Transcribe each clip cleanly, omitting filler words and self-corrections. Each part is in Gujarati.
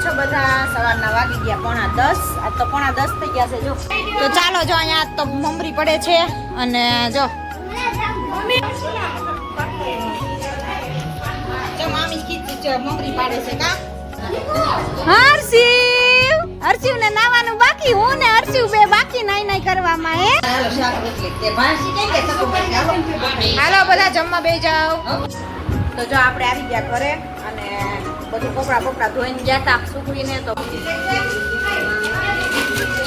છો બધા? સવારના વાગી ગયા 9:30. આજ તો 9:30 થઈ ગયા છે જો. તો ચાલો જો અહીંયા તો મમરી પડે છે અને જો મામી ખીચી મમરી પાડે છે કા. હર્ષિવ ને નાવાનું બાકી, હું ને હર્ષિવ બે બાકી નાઈ કરવામાં હે. હાલો બધા જમવા બેસી જાવ. તો જો આપણે આવી ગયા ઘરે અને બધું કપડા ધોઈને ગયા તા સુકવીને. તો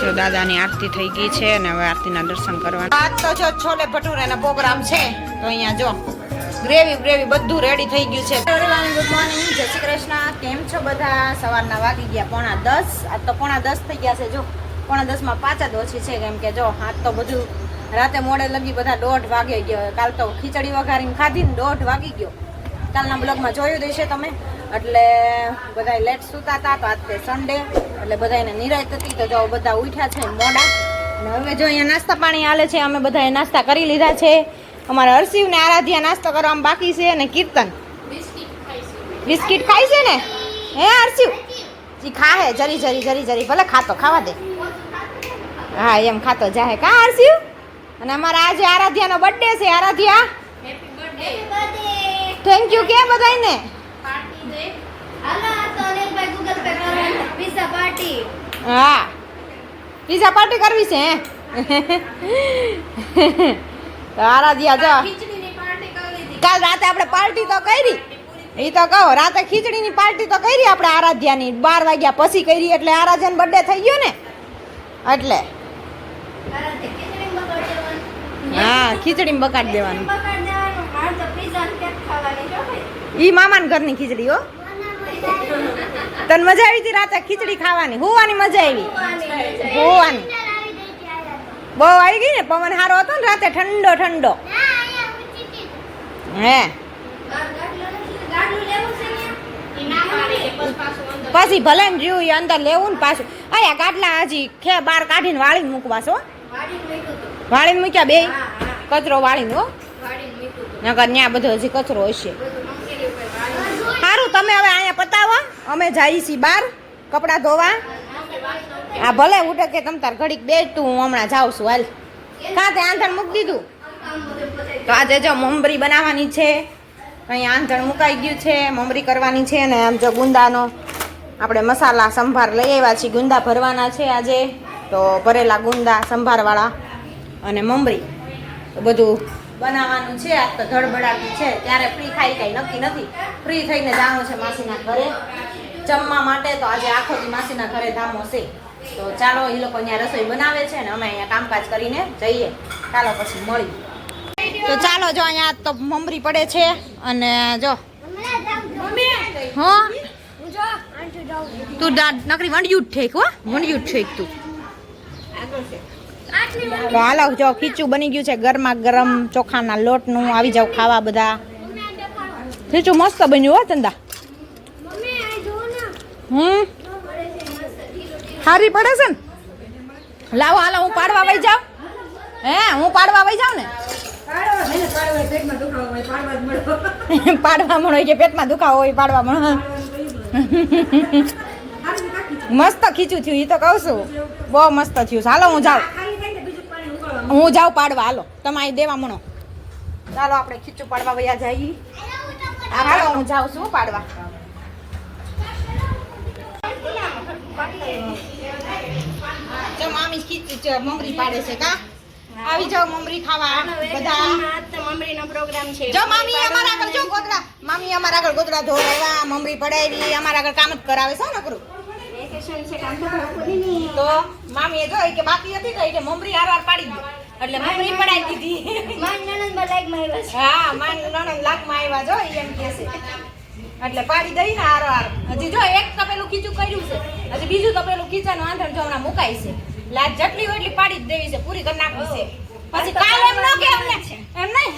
જો દાદાની આરતી થઈ ગઈ છે અને હવે આરતીના દર્શન કરવાના. આજ તો જો છોલે ભટુરેનો પ્રોગ્રામ છે તો અહીંયા જો ગ્રેવી બધું રેડી થઈ ગયું છે. ગુડ મોર્નિંગ, જય શ્રી કૃષ્ણ. કેમ છો બધા? સવારના વાગી ગયા 9:30. આજ તો 9:30 થઈ ગયા છે જો. 9:30 માં 5 જ ઓછી છે કેમ કે જો આજ તો બધું રાતે મોડે લગી બધા 1:30 વાગે ગયો. કાલ તો ખીચડી વઘારીને ખાધી ને 1:30 વાગી ગયો. કાલના બ્લોગમાં જોયું દેશે તમે. એટલે બધા લેટ સુતા હતા તો આજ સન્ડે એટલે બધાને નિરાંત હતી તો જો બધા ઉઠ્યા છે મોડા. અને હવે જો અહીંયા નાસ્તા પાણી હાલે છે. અમે બધાએ નાસ્તા કરી લીધા છે. અમારા હર્ષિવ ને આરાધ્યા નાસ્તો કરવામાં બાકી છે અને કીર્તન બિસ્કિટ ખાય છે ને. હે હર્ષિવ જી ખાહે જરી ભલે ખાતો ખાવા દે. હા એમ ખાતો જાહે કા હર્ષિવ. અને અમારા આજે આરાધ્યાનો બર્થડે છે. આરાધ્યા થેન્ક યુ કે બધાને. હા પીઝા પાર્ટી કરવી છે હે. તો આરાધ્યા જો કાલ રાતે આપણે પાર્ટી તો કરી. એ તો કહો રાતે ખીચડીની પાર્ટી તો કરી આપણે આરાધ્યાની 12 વાગ્યા પછી કરી એટલે આરાધ્યાનો બર્થડે થઈ ગયો ને એટલે. હા ખીચડીમાં બગાડ દેવાનું. ઈ મામાના ઘરની ખીચડી હો. તને મજા આવી હતી રાતે ખીચડી ખાવાની? હોવાની મજા આવી? હોવાની બહુ આવી ગઈ ને. પવન સારો હતો ને રાતે ઠંડો. હે પછી ભલે ને રહ્યું એ અંદર લેવું ને પાછું. આયા ગાટલા હજી બહાર કાઢીને વાળીને મૂકવા છો. વાળીને મૂક્યા બે કચરો વાળીને હો. નકર ત્યાં બધો હજી કચરો હશે. સારું તમે હવે અહીંયા પતાવો. અમે જઈએ છીએ બહાર કપડાં ધોવા. હા ભલે ઉઠે કે તમ તાર ઘડીક બેઠ તું હું હમણાં જાઉં છું હાલ. કાંતે આંધણ મૂકી દીધું. તો આજે જો મમરી બનાવવાની છે. અહીંયા આંધણ મુકાઈ ગયું છે. મમરી કરવાની છે અને આમ જો ગુંદાનો આપણે મસાલા સંભાર લઈ આવ્યા છીએ. ગુંદા ભરવાના છે આજે. તો ભરેલા ગુંદા સંભારવાળા અને મમરી તો બધું બનાવવાનું છે. આજ તો ધડબડાટી છે. ત્યારે ફ્રી ખાઈ કાંઈ નક્કી નથી. ફ્રી થઈને જવાનું છે માસીના ઘરે જમવા માટે. તો આજે આખો દી માસીના ઘરે ધામો છે. તો ચાલો એ લોકો અહીંયા રસોઈ બનાવે છે ને અમે અહીંયા કામકાજ કરીને જઈએ. ચાલો પછી મળી. તો ચાલો જો અહીંયા તો મમરી પડે છે અને જો હા તું નકરી વંડિયું જ ઠેક હો. વંડિયું જ ઠેક તું. તો હાલો જો ખીચું બની ગયું છે ગરમા ગરમ ચોખાના લોટનું. આવી જાવ ખાવા બધા. ખીચું મસ્ત બન્યું હો ચંદા. સારી પડે છે ને. લાવો હાલો હું પાડવા વહી જાઉં. હે હું પાડવા વહી જાઉં ને. પાડવા મળો કે પેટમાં દુખાવો હોય પાડવા મળો. મસ્ત ખીચું થયું એ તો કહું છું. બહુ મસ્ત થયું. હાલો હું જાઉં પાડવા. હાલો તમે અહીં દેવા મણો. ચાલો આપણે ખીચું પાડવા વયા જઈએ. હાલો હું જાઉં છું પાડવા. જો મામી ખીચું મમરી પાડે છે કા. આવી જાવ મમરી ખાવા બધા. મમરીનો પ્રોગ્રામ છે. જો મામી અમારા આગળ જો ગોદડા. મામી અમારા આગળ ગોદડા ધોરાવ્યા મમરી પડાવી. અમારા આગળ કામ જ કરાવે છે ને કરું. તો મામીએ જો કે બાકી હતી તો એટલે મમરી હારવાર પાડી દીધી એટલે મમરી પડાવી દીધી. હા માન નણંદ લાગમાં આવ્યા જો એમ કે છે એટલે પાડી દઈ ને હારવાર. હજી જો એક તપેલું ખીચું કર્યું છે. હજી બીજું તપેલું ખીચાનું આંધણ જો હમણાં મુકાય છે. લાજ જેટલી હોય એટલી પાડી જ દેવી છે. પૂરી કરી નાખવી છે. પછી કાલ એમ ન કે અમને એમ નહીં.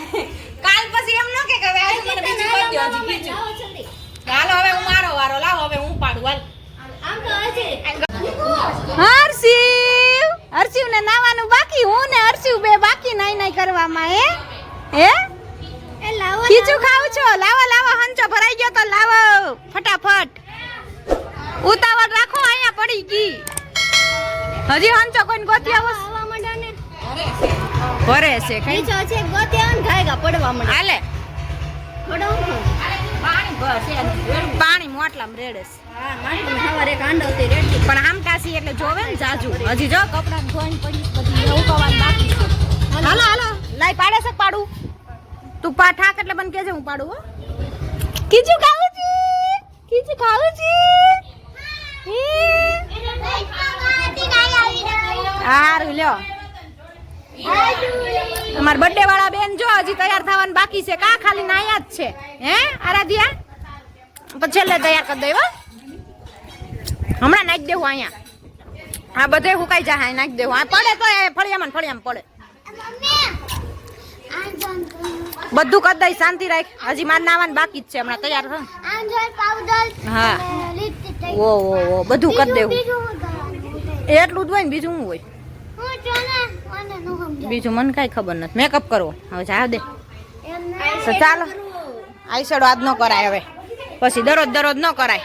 કાલ પછી એમ ન કે હવે આજે મને બીજું કરી દો હજી ખીચું. હાલો હવે હું મારો વારો. લાવો હવે હું પાડું હાલ. હર્ષિવ ને નાવાનું બાકી, હું ને હર્ષિવ બે બાકી નાઈ કરવામાં. હે ખીચું ખાવ છો? લાવો હંચો ભરાઈ ગયો તો લાવો ફટાફટ. ઉતાવળ હજી હંચો કોઈને ગોતી આવો આવા માંડા ને ભરે છે કઈ નીચે છે ગોતે આન ઘાયગા પડવા માંડે હાલે પડવું પાણી મોટલામાં રેડે છે હા મારી સવારે એક આંડો તે રેડી પણ આમટાસી એટલે જોવે ને જાજુ હજી જો કપડાં ધોઈને પડી બધી ઉકવવાનું બાકી છે હાલો હાલો લાઈ પાડે છે પાડું તું ઠાક એટલે મને કહેજે હું પાડું હો કીચું ખાવું છે કીચું ખાવું છે હારું લ્યો અમાર બર્થડે વાળા બેન જો હજી તૈયાર થવાનું બાકી છે કા ખાલી નાયા જ છે હે આરાધ્યા પછી છેલ્લે તૈયાર કરી દઈ હો હમણાં નાખી દેવું અહીંયા હા બધે હુકાઈ જાય નાખી દેવું આ પડે તો ફળિયામાં પડે બધું કરી દઈ શાંતિ રાખ હજી માર નાવાનું બાકી જ છે હમણાં તૈયાર થાય હા ઓ બધું કરી દેવું એટલું જ હોય ને બીજું શું હોય બીજું મને કઈ ખબર નથી મેકઅપ કરવો હવે જા દે તો ચાલો આઈ શેડો આજ ન કરાય હવે પછી દરરોજ ન કરાય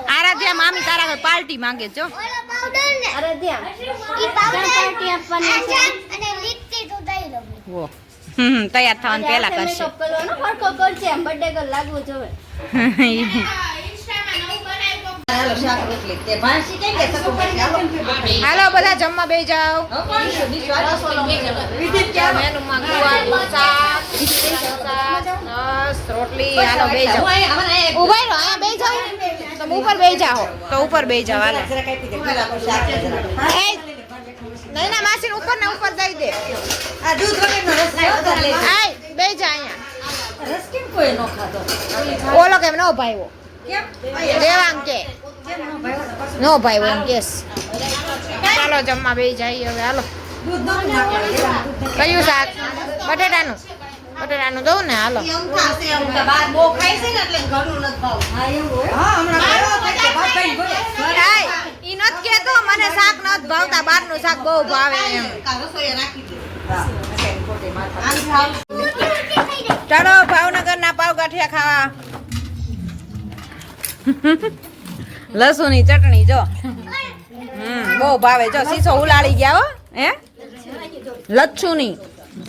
આરાધ્યા મામી તારા ઘર પાર્ટી માંગે જો તૈયાર થવાનું પેલા કરશે હાલો બધા જમવા બેસી જાઓ રોટલી હાલો બેસી જાઓ ઉભા રહો અહીંયા બેસી જાઓ તમે ઉપર બેસી જાઓ તો ઉપર બેસી જાઓ હાલો નહીં ના માસી ઉપર ને ઉપર દઈ દે બેસી જા અહીંયા ઓલો કેમ નો ભાઈઓ દેવાંગ કે નો ભાઈ એમ કેસ ચાલો જમવા બેસી જાય હવે હાલો કયું શાક બટેટાનું દઉં ને હાલો ઈ નત કેતો મને શાક નત ભાવતા બહારનું શાક બહુ ભાવે એમ ચાલો ભાવનગર ના પાવ ગાંઠિયા ખાવા લસુન ની ચટણી જો બહુ ભાવે જો સીસો ઉલાળી ગયા હો હે લચ્છુની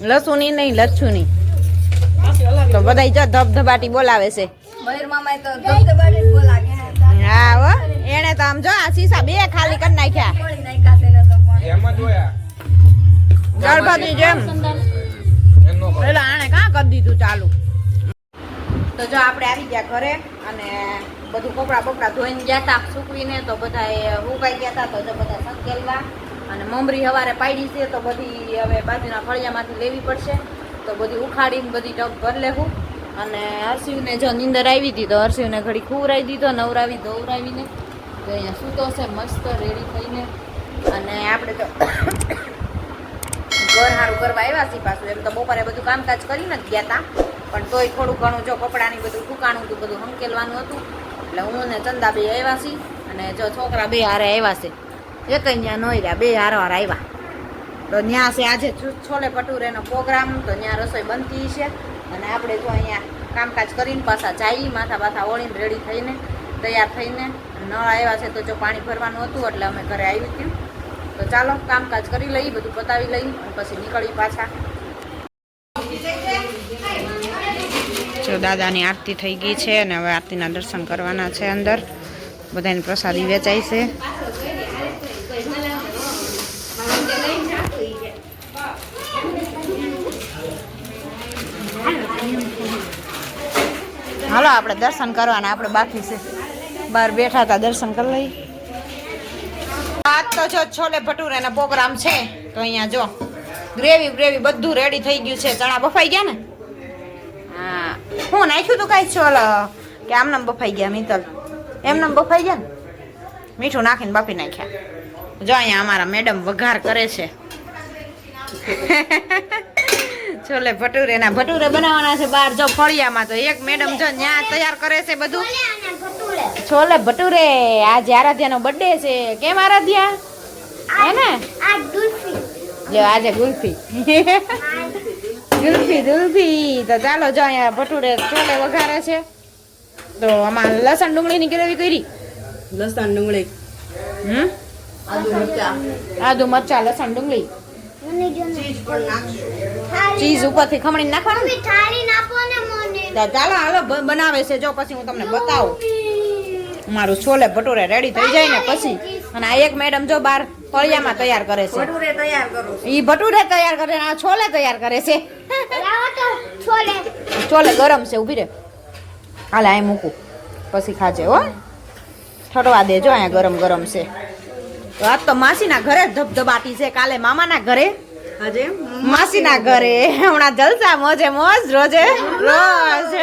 લસુની નહીં લચ્છુની તો બધાય જો ધબધબાટી બોલાવે છે હા હો એને તો આમ જો આ સીસા બે ખાલી કરી નાખ્યા જળભાતી જેમ પેલા આણે કાં કરી દીધું ચાલુ તો જો આપણે આવી ગયા ઘરે અને બધું કપડા ધોઈને ગયા હતા સૂકવીને તો બધા હુકાઈ ગયા હતા તો જો બધા સંકેલવા અને મમરી હવારે પાડી છે તો બધી હવે બાજુના ફળિયામાંથી લેવી પડશે તો બધી ઉખાડીને બધી ટબ ભરી લેવું અને હર્ષિવને જો નીંદર આવી હતી તો હર્ષિવને ઘડી ખુવરાવી દીધો નવરાવી ધોવરાવીને તો અહીંયા સૂતો છે મસ્ત રેડી થઈને અને આપણે તો ઘર સારું કરવા આવ્યા છીએ પાછું એમ તો બપોરે બધું કામકાજ કરીને જ ગયા હતા પણ તોય થોડું ઘણું જો કપડાની બધું ફૂકાણું હતું બધું હંકેલવાનું હતું એટલે હું ને ચંદા બે આવ્યા છીએ અને જો છોકરા બે હારે આવ્યા છે એક ત્યાં નો રહ્યા બે હાર આવ્યા તો ત્યાં છે આજે છોલે ભટુરેનો પ્રોગ્રામ તો ત્યાં રસોઈ બનતી છે અને આપણે જો અહીંયા કામકાજ કરીને પાછા જઈએ માથા બાથા ઓળીને રેડી થઈને તૈયાર થઈને નળ આવ્યા છે તો જો પાણી ભરવાનું હતું એટલે અમે ઘરે આવી ગયું તો ચાલો કામકાજ કરી લઈએ બધું પતાવી લઈએ અને પછી નીકળી પાછા જો દાદાની આરતી થઈ ગઈ છે અને હવે આરતીના દર્શન કરવાના છે અંદર બધાની પ્રસાદી વેચાય છે હાલો આપણે દર્શન કરવાના આપણે બાકી છે બહાર બેઠા હતા દર્શન કરી લઈએ આજ તો જો છોલે ભટુરેનો પ્રોગ્રામ છે તો અહીંયા જો ગ્રેવી બધું રેડી થઈ ગયું છે ચણા બફાઈ ગયા ને હા હું નાખ્યું તું કાંઈ છોલ કે આમનામ બફાઈ ગયા મિત્તલ એમનામ બફાઈ ગયા ને મીઠું નાખીને બાફી નાખ્યા જો અહીંયા અમારા મેડમ વઘાર કરે છે છોલે ભટુરેના ભટુરે બનાવવાના છે બહાર જો ફળિયામાં તો એક મેડમ જો ન્યા તૈયાર કરે છે બધું છોલે ભટુરે આજે આરાધ્યાનો બર્થડે છે કેમ આરાધ્યા હે ને જો આજે ગુલ્ફી ગુલ્ફી તો ચાલો જો અહીંયા ભટુરે છોલે વઘારે છે તો આમાં લસણ ડુંગળીની ગ્રેવી કરી. લસણ ડુંગળી હમ આદુ મરચા આદુ મરચા લસણ ડુંગળી ચીઝ પણ નાખશું. ચીઝ ઉપરથી ખમણી નાખવાનું. થાળી નાખો ને મને તો ચાલો હાલો બનાવે છે જો પછી હું તમને બતાવું. મારું છોલે ભટુરે રેડી થઈ જાય ને પછી. અને આ એક મેડમ જો બાર ફળિયામાં તૈયાર કરે છે. ભટુરે તૈયાર કરું છું. ઈ ભટુરે તૈયાર કરે આ છોલે તૈયાર કરે છે. લાવો તો છોલે છોલે ગરમ છે ઊભી રે. હાલે અહીં મૂકું પછી ખાજે હો. ઠરવા દેજો અહીંયા ગરમ ગરમ છે. તો આજ તો માસીના ઘરે જ ધબધબાટી છે. કાલે મામાના ઘરે આજે માસીના ઘરે હમણાં જલસા મોજે મોજ રોજે રોજ.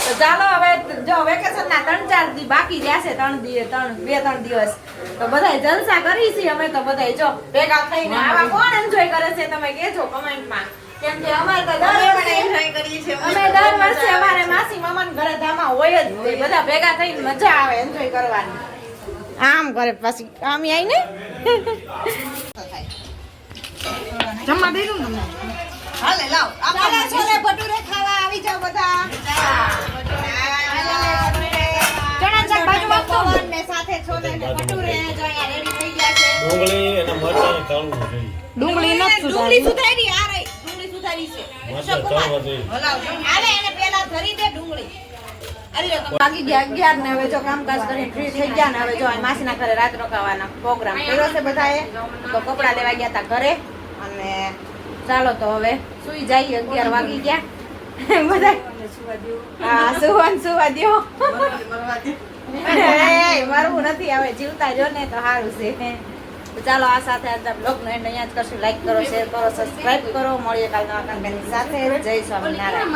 તો ચાલો હવે જો વેકેશન ના 3-4 દી બાકી રહ્યા છે. 2-3 દિવસ તો બધાય જલસા કરી છે. અમે તો બધાય જો ભેગા થઈને આવા કોણ એન્જોય કરે છે તમે કહેજો કમેન્ટમાં. કેમ કે અમારે તો દર વર્ષે એન્જોય કરીએ છીએ. અમે દર વર્ષે અમારે માસી મામાના ઘરે ધામા હોય જ તે. બધા ભેગા થઈને મજા આવે એન્જોય કરવાની. આમ કરે પછી આમ આવીને જમવા દઈ દઉં તમને. હાલે લાવ ચાલો છોલે ભટુરે ખાવા આવી જાવ બધા. ચણા શાક બાજુ આપતો ને સાથે છોલે ને ભટુરે જો અહીંયા રેડી થઈ ગયા છે. ડુંગળી અને મરચાં તળવું જોઈએ. ડુંગળી નથી ડુંગળી સુધારી આ રહી ડુંગળી સુધારી છે. મરચાં તળવા જોઈએ. હાલે એને પહેલા ધરી દે ડુંગળી. બાકી ગયા 11 ને હવે જો કામકાજ કરીને ફ્રી થઈ ગયા ને હવે જો આ માસીના ઘરે રાત રોકાવાના પ્રોગ્રામ કર્યો છે બધાએ. તો કપડાં લેવા ગયા હતા ઘરે અને ચાલો તો હવે સુઈ જઈએ. 11 વાગી ગયા બધા. હા સુવા દ્યો. મરવું નથી હવે જીવતા જો ને તો સારું છે. તો ચાલો આ સાથે આજના બ્લોગનો એન્ડ અહીંયા જ કરશું. લાઈક કરો, શેર કરો, સબસ્ક્રાઇબ કરો. મળીએ કાલ નવા કન્ટેન્ટ સાથે. જય સ્વામિનારાયણ.